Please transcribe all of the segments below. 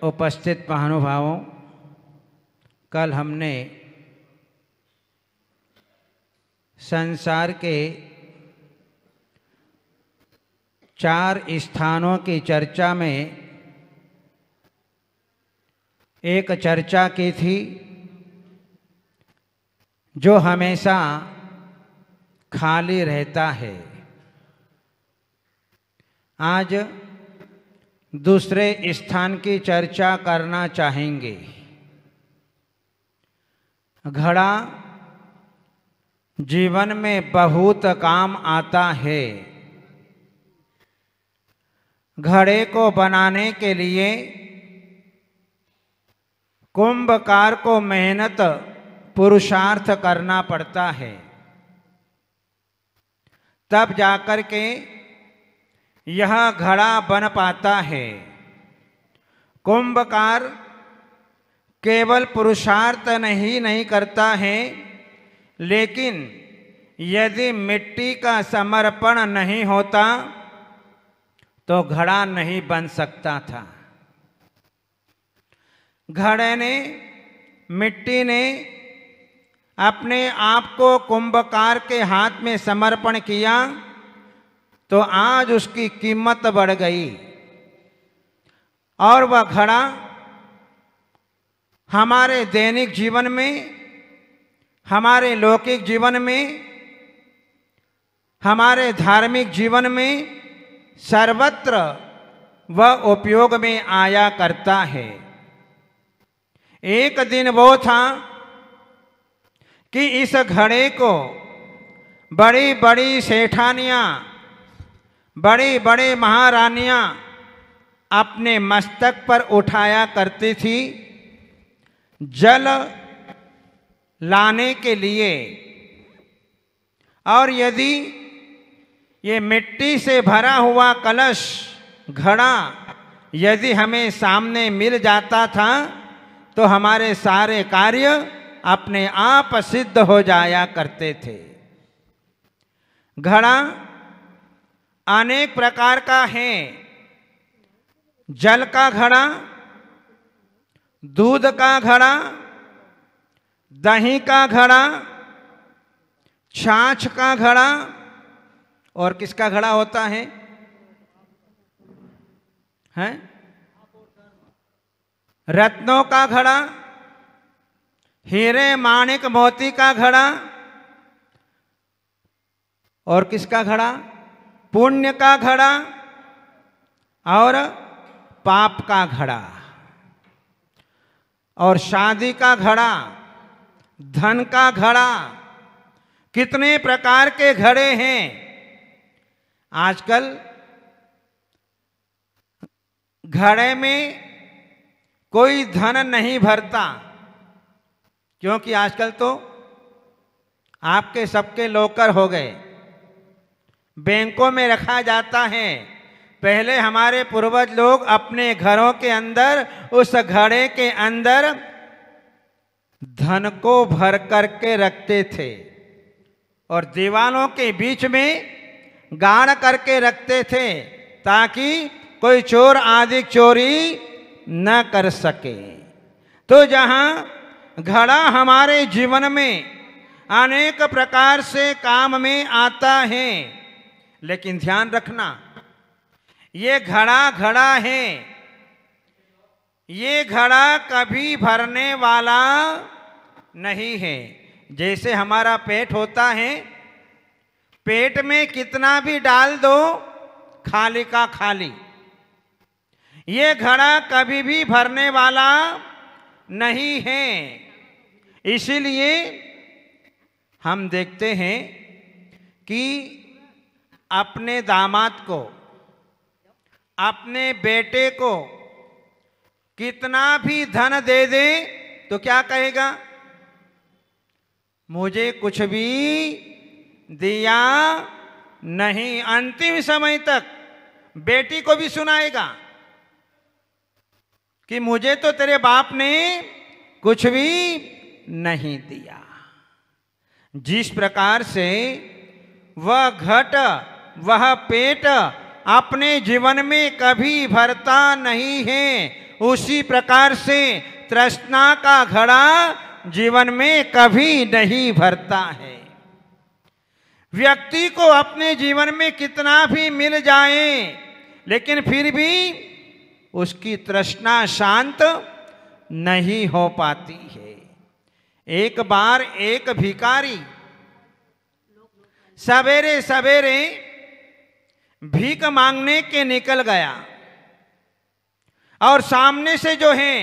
उपस्थित महानुभावों, कल हमने संसार के 4 स्थानों की चर्चा में एक चर्चा की थी जो हमेशा खाली रहता है। आज दूसरे स्थान की चर्चा करना चाहेंगे। घड़ा जीवन में बहुत काम आता है। घड़े को बनाने के लिए कुंभकार को मेहनत पुरुषार्थ करना पड़ता है, तब जाकर के यह घड़ा बन पाता है। कुंभकार केवल पुरुषार्थ नहीं करता है, लेकिन यदि मिट्टी का समर्पण नहीं होता तो घड़ा नहीं बन सकता था। घड़े ने, मिट्टी ने अपने आप को कुंभकार के हाथ में समर्पण किया तो आज उसकी कीमत बढ़ गई और वह घड़ा हमारे दैनिक जीवन में, हमारे लौकिक जीवन में, हमारे धार्मिक जीवन में सर्वत्र वह उपयोग में आया करता है। एक दिन वो था कि इस घड़े को बड़ी बड़ी सेठानियां, बड़ी बड़ी महारानियां अपने मस्तक पर उठाया करती थी जल लाने के लिए। और यदि ये मिट्टी से भरा हुआ कलश, घड़ा यदि हमें सामने मिल जाता था तो हमारे सारे कार्य अपने आप सिद्ध हो जाया करते थे। घड़ा अनेक प्रकार का है। जल का घड़ा, दूध का घड़ा, दही का घड़ा, छाछ का घड़ा, और किसका घड़ा होता है? हैं? रत्नों का घड़ा, हीरे माणिक मोती का घड़ा, और किसका घड़ा? पुण्य का घड़ा और पाप का घड़ा, और शादी का घड़ा, धन का घड़ा। कितने प्रकार के घड़े हैं। आजकल घड़े में कोई धन नहीं भरता, क्योंकि आजकल तो आपके सबके लॉकर हो गए, बैंकों में रखा जाता है। पहले हमारे पूर्वज लोग अपने घरों के अंदर, उस घड़े के अंदर धन को भर करके रखते थे और दीवालों के बीच में गाड़ करके रखते थे ताकि कोई चोर आदि चोरी न कर सके। तो जहां घड़ा हमारे जीवन में अनेक प्रकार से काम में आता है, लेकिन ध्यान रखना, ये घड़ा घड़ा है, ये घड़ा कभी भरने वाला नहीं है। जैसे हमारा पेट होता है, पेट में कितना भी डाल दो खाली का खाली। ये घड़ा कभी भी भरने वाला नहीं है। इसीलिए हम देखते हैं कि अपने दामाद को, अपने बेटे को कितना भी धन दे दे तो क्या कहेगा? मुझे कुछ भी दिया नहीं। अंतिम समय तक बेटी को भी सुनाएगा कि मुझे तो तेरे बाप ने कुछ भी नहीं दिया। जिस प्रकार से वह घट, वह पेट अपने जीवन में कभी भरता नहीं है, उसी प्रकार से तृष्णा का घड़ा जीवन में कभी नहीं भरता है। व्यक्ति को अपने जीवन में कितना भी मिल जाए, लेकिन फिर भी उसकी तृष्णा शांत नहीं हो पाती है। एक बार एक भिखारी सवेरे सवेरे भीख मांगने के निकल गया और सामने से जो है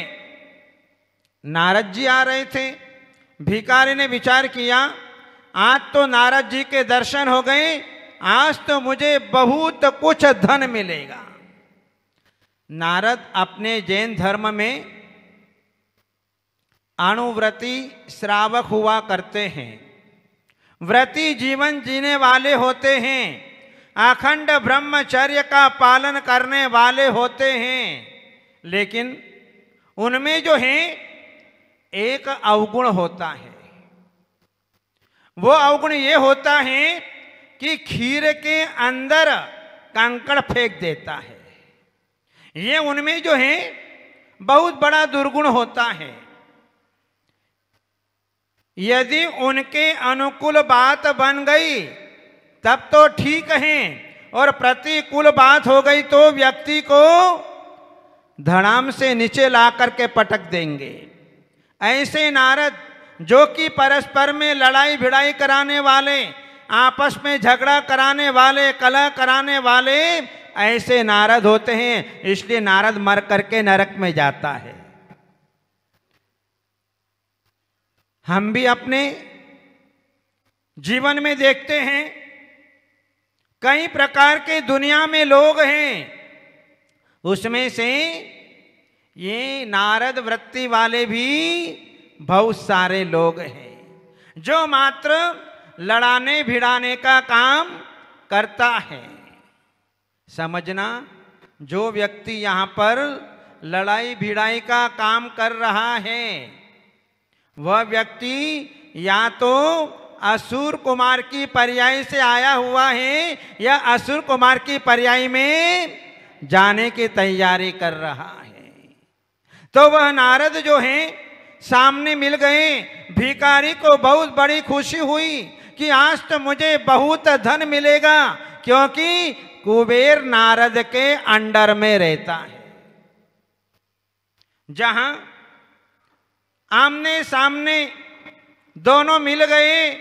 नारद जी आ रहे थे। भिखारी ने विचार किया, आज तो नारद जी के दर्शन हो गए, आज तो मुझे बहुत कुछ धन मिलेगा। नारद अपने जैन धर्म में अनुव्रती श्रावक हुआ करते हैं, व्रती जीवन जीने वाले होते हैं, अखंड ब्रह्मचर्य का पालन करने वाले होते हैं, लेकिन उनमें जो है एक अवगुण होता है। वो अवगुण ये होता है कि खीर के अंदर कंकड़ फेंक देता है। ये उनमें जो है बहुत बड़ा दुर्गुण होता है। यदि उनके अनुकूल बात बन गई तब तो ठीक है, और प्रतिकूल बात हो गई तो व्यक्ति को धड़ाम से नीचे ला करके पटक देंगे। ऐसे नारद जो कि परस्पर में लड़ाई भिड़ाई कराने वाले, आपस में झगड़ा कराने वाले, कलह कराने वाले, ऐसे नारद होते हैं। इसलिए नारद मर करके नरक में जाता है। हम भी अपने जीवन में देखते हैं कई प्रकार के दुनिया में लोग हैं, उसमें से ये नारद वृत्ति वाले भी बहुत सारे लोग हैं जो मात्र लड़ाने भिड़ाने का काम करता है। समझना, जो व्यक्ति यहाँ पर लड़ाई भिड़ाई का काम कर रहा है वह व्यक्ति या तो असुर कुमार की पर्याय से आया हुआ है या असुर कुमार की पर्याय में जाने की तैयारी कर रहा है। तो वह नारद जो है सामने मिल गए। भिखारी को बहुत बड़ी खुशी हुई कि आज तो मुझे बहुत धन मिलेगा, क्योंकि कुबेर नारद के अंडर में रहता है। जहां आमने सामने दोनों मिल गए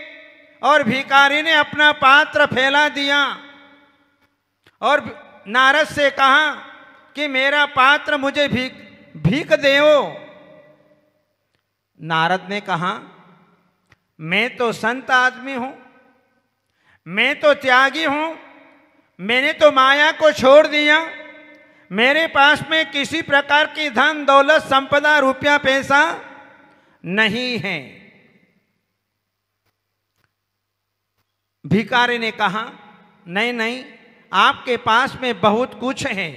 और भिखारी ने अपना पात्र फैला दिया और नारद से कहा कि मेरा पात्र मुझे भीख देओ। नारद ने कहा, मैं तो संत आदमी हूं, मैं तो त्यागी हूं, मैंने तो माया को छोड़ दिया, मेरे पास में किसी प्रकार की धन दौलत संपदा रुपया पैसा नहीं है। भिखारी ने कहा, नहीं नहीं, आपके पास में बहुत कुछ है,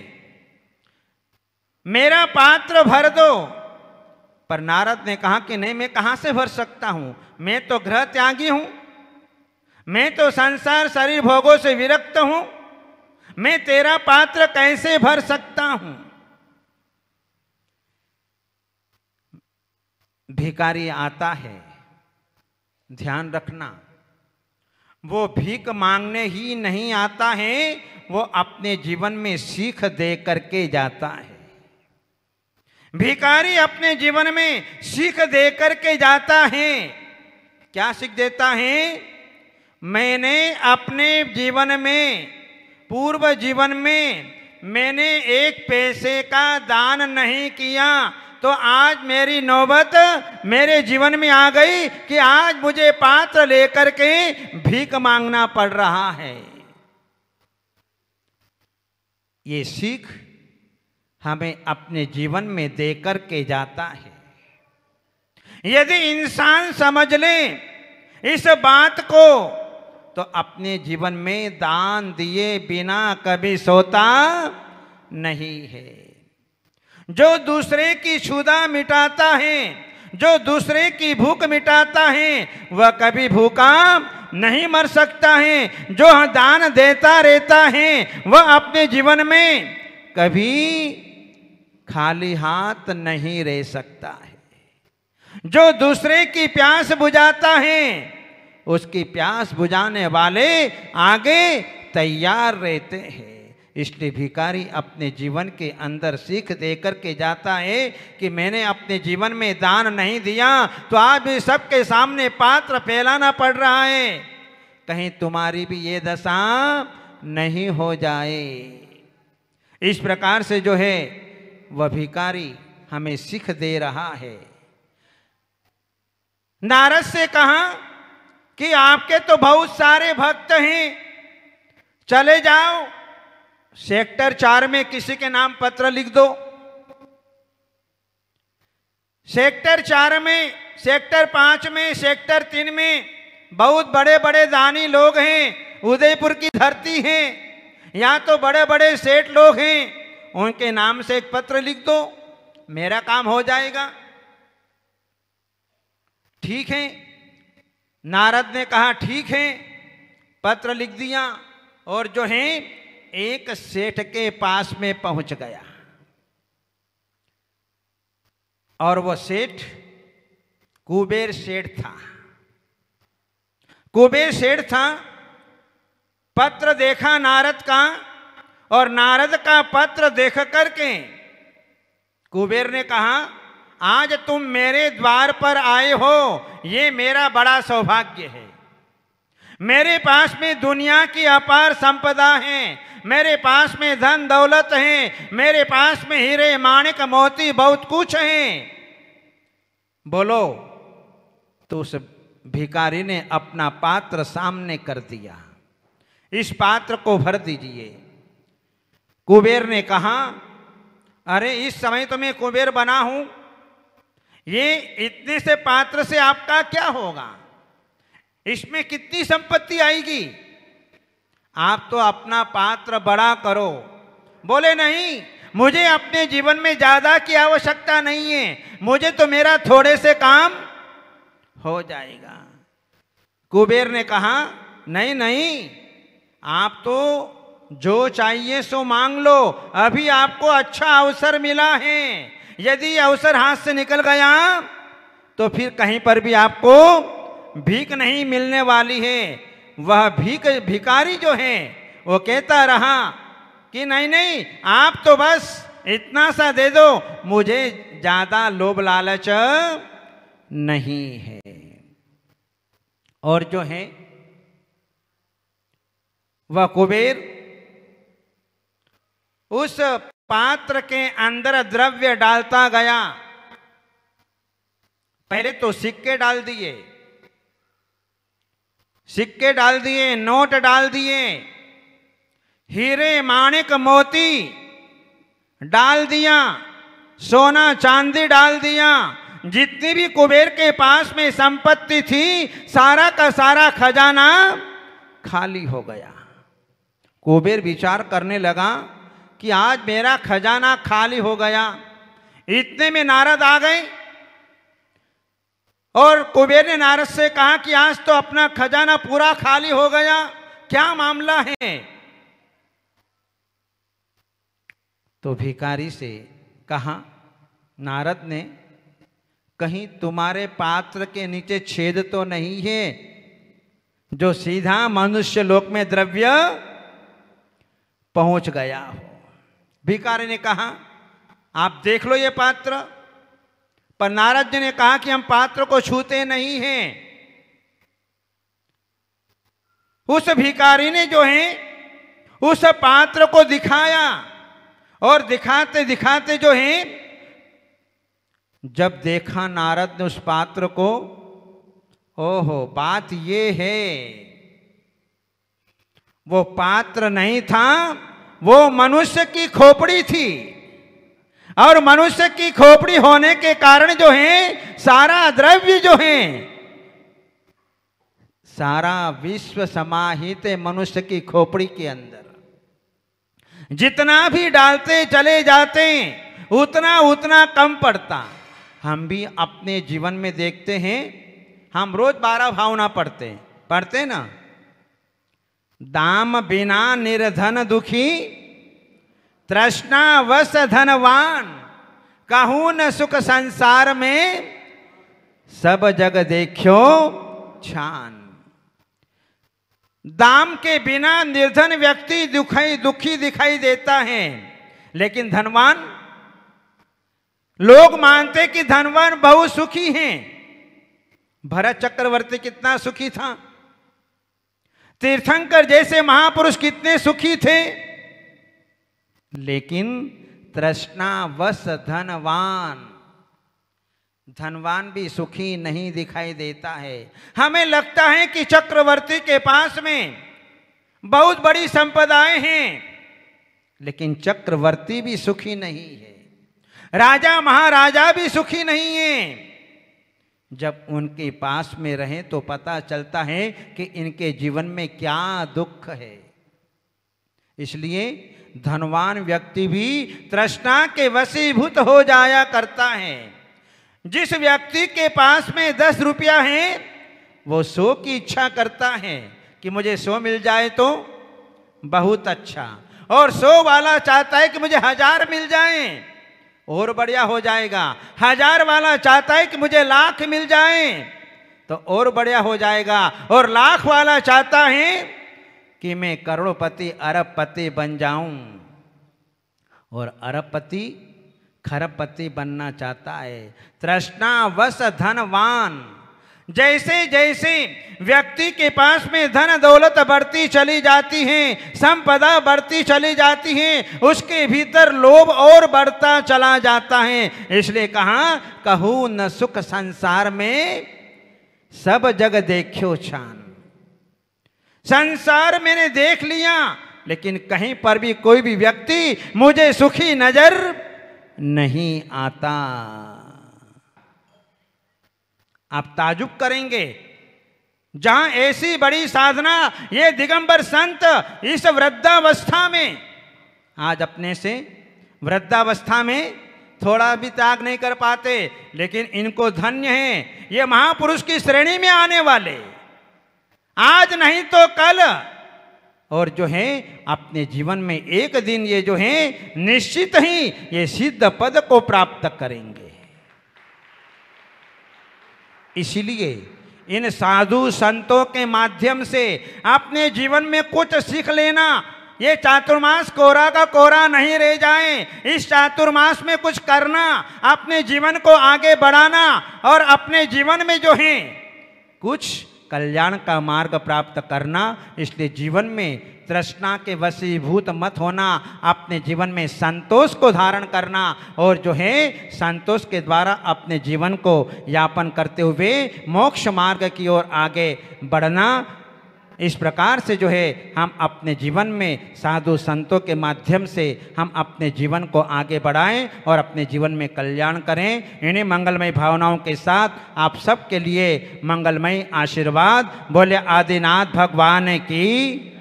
मेरा पात्र भर दो। पर नारद ने कहा कि नहीं, मैं कहां से भर सकता हूं, मैं तो गृह त्यागी हूं, मैं तो संसार शरीर भोगों से विरक्त हूं, मैं तेरा पात्र कैसे भर सकता हूं। भिखारी आता है, ध्यान रखना, वो भीख मांगने ही नहीं आता है, वो अपने जीवन में सीख दे करके जाता है। भिखारी अपने जीवन में सीख दे करके जाता है। क्या सीख देता है? मैंने अपने जीवन में, पूर्व जीवन में मैंने एक पैसे का दान नहीं किया, तो आज मेरी नौबत मेरे जीवन में आ गई कि आज मुझे पात्र लेकर के भीख मांगना पड़ रहा है। ये सीख हमें अपने जीवन में देकर के जाता है। यदि इंसान समझ ले इस बात को, तो अपने जीवन में दान दिए बिना कभी सोता नहीं है। जो दूसरे की क्षुधा मिटाता है, जो दूसरे की भूख मिटाता है, वह कभी भूखा नहीं मर सकता है। जो दान देता रहता है वह अपने जीवन में कभी खाली हाथ नहीं रह सकता है। जो दूसरे की प्यास बुझाता है, उसकी प्यास बुझाने वाले आगे तैयार रहते हैं। इसलिए भिखारी अपने जीवन के अंदर सीख दे करके जाता है कि मैंने अपने जीवन में दान नहीं दिया तो आज भी सबके सामने पात्र फैलाना पड़ रहा है। कहीं तुम्हारी भी ये दशा नहीं हो जाए। इस प्रकार से जो है वह भिखारी हमें सीख दे रहा है। नारद से कहा कि आपके तो बहुत सारे भक्त हैं, चले जाओ सेक्टर 4 में किसी के नाम पत्र लिख दो। सेक्टर 4 में, सेक्टर 5 में, सेक्टर 3 में बहुत बड़े बड़े दानी लोग हैं। उदयपुर की धरती है, यहाँ तो बड़े बड़े सेठ लोग हैं, उनके नाम से एक पत्र लिख दो, मेरा काम हो जाएगा। ठीक है, नारद ने कहा ठीक है, पत्र लिख दिया और जो है एक सेठ के पास में पहुंच गया। और वह सेठ कुबेर सेठ था। कुबेर सेठ था। पत्र देखा नारद का और नारद का पत्र देख करके कुबेर ने कहा आज तुम मेरे द्वार पर आए हो, ये मेरा बड़ा सौभाग्य है। मेरे पास में दुनिया की अपार संपदा है, मेरे पास में धन दौलत है, मेरे पास में हीरे माणिक मोती बहुत कुछ है। बोलो। तो उस भिखारी ने अपना पात्र सामने कर दिया, इस पात्र को भर दीजिए। कुबेर ने कहा अरे इस समय तो मैं कुबेर बना हूं, ये इतने से पात्र से आपका क्या होगा, इसमें कितनी संपत्ति आएगी, आप तो अपना पात्र बड़ा करो। बोले नहीं, मुझे अपने जीवन में ज्यादा की आवश्यकता नहीं है, मुझे तो मेरा थोड़े से काम हो जाएगा। कुबेर ने कहा नहीं नहीं, आप तो जो चाहिए सो मांग लो, अभी आपको अच्छा अवसर मिला है। यदि अवसर हाथ से निकल गया तो फिर कहीं पर भी आपको भीख नहीं मिलने वाली है। वह भिखारी जो है वो कहता रहा कि नहीं नहीं, आप तो बस इतना सा दे दो, मुझे ज्यादा लोभ लालच नहीं है। और जो है वह कुबेर उस पात्र के अंदर द्रव्य डालता गया। पहले तो सिक्के डाल दिए, सिक्के डाल दिए, नोट डाल दिए, हीरे माणिक मोती डाल दिया, सोना चांदी डाल दिया। जितनी भी कुबेर के पास में संपत्ति थी सारा का सारा खजाना खाली हो गया। कुबेर विचार करने लगा कि आज मेरा खजाना खाली हो गया। इतने में नारद आ गए और कुबेर ने नारद से कहा कि आज तो अपना खजाना पूरा खाली हो गया, क्या मामला है। तो भिखारी से कहा नारद ने, कहीं तुम्हारे पात्र के नीचे छेद तो नहीं है जो सीधा मनुष्य लोक में द्रव्य पहुंच गया हो। भिखारी ने कहा आप देख लो ये पात्र। पर नारद जी ने कहा कि हम पात्र को छूते नहीं हैं। उस भिखारी ने जो है उस पात्र को दिखाया और दिखाते दिखाते जो है जब देखा नारद ने उस पात्र को, ओहो बात ये है, वो पात्र नहीं था, वो मनुष्य की खोपड़ी थी। और मनुष्य की खोपड़ी होने के कारण जो है सारा द्रव्य जो है, सारा विश्व समाहित है मनुष्य की खोपड़ी के अंदर। जितना भी डालते चले जाते उतना उतना कम पड़ता। हम भी अपने जीवन में देखते हैं, हम रोज 12 भावना पढ़ते ना, दाम बिना निर्धन दुखी, तृष्णा वश धनवान, कहूँ न सुख संसार में, सब जग देखियो छान। दाम के बिना निर्धन व्यक्ति दुखी दिखाई देता है, लेकिन धनवान, लोग मानते कि धनवान बहुत सुखी हैं। भरत चक्रवर्ती कितना सुखी था, तीर्थंकर जैसे महापुरुष कितने सुखी थे, लेकिन तृष्णावश धनवान भी सुखी नहीं दिखाई देता है। हमें लगता है कि चक्रवर्ती के पास में बहुत बड़ी संपदाएं हैं, लेकिन चक्रवर्ती भी सुखी नहीं है, राजा महाराजा भी सुखी नहीं है। जब उनके पास में रहें तो पता चलता है कि इनके जीवन में क्या दुख है। इसलिए धनवान व्यक्ति भी तृष्णा के वशीभूत हो जाया करता है। जिस व्यक्ति के पास में 10 रुपया है, वो 100 की इच्छा करता है कि मुझे 100 मिल जाए तो बहुत अच्छा, और 100 वाला चाहता है कि मुझे 1000 मिल जाए और बढ़िया हो जाएगा। 1000 वाला चाहता है कि मुझे 1,00,000 मिल जाए तो और बढ़िया हो जाएगा, और 1,00,000 वाला चाहता है कि मैं करोड़पति अरबपति बन जाऊं, और अरबपति खरबपति बनना चाहता है। तृष्णावश धनवान, जैसे जैसे व्यक्ति के पास में धन दौलत बढ़ती चली जाती है, संपदा बढ़ती चली जाती है, उसके भीतर लोभ और बढ़ता चला जाता है। इसलिए कहा, कहूँ न सुख संसार में, सब जग देखियो छान। संसार मैंने देख लिया, लेकिन कहीं पर भी कोई भी व्यक्ति मुझे सुखी नजर नहीं आता। आप ताजुब करेंगे, जहां ऐसी बड़ी साधना ये दिगंबर संत इस वृद्धावस्था में, आज अपने से वृद्धावस्था में थोड़ा भी त्याग नहीं कर पाते, लेकिन इनको धन्य है, ये महापुरुष की श्रेणी में आने वाले, आज नहीं तो कल, और जो है अपने जीवन में एक दिन ये जो है निश्चित ही ये सिद्ध पद को प्राप्त करेंगे। इसलिए इन साधु संतों के माध्यम से अपने जीवन में कुछ सीख लेना, ये चातुर्मास कोरा का कोरा नहीं रह जाए। इस चातुर्मास में कुछ करना, अपने जीवन को आगे बढ़ाना, और अपने जीवन में जो है कुछ कल्याण का मार्ग प्राप्त करना। इसलिए जीवन में तृष्णा के वशीभूत मत होना, अपने जीवन में संतोष को धारण करना, और जो है संतोष के द्वारा अपने जीवन को यापन करते हुए मोक्ष मार्ग की ओर आगे बढ़ना। इस प्रकार से जो है हम अपने जीवन में साधु संतों के माध्यम से हम अपने जीवन को आगे बढ़ाएं और अपने जीवन में कल्याण करें। इन्हीं मंगलमय भावनाओं के साथ आप सबके लिए मंगलमय आशीर्वाद। बोले आदिनाथ भगवान की।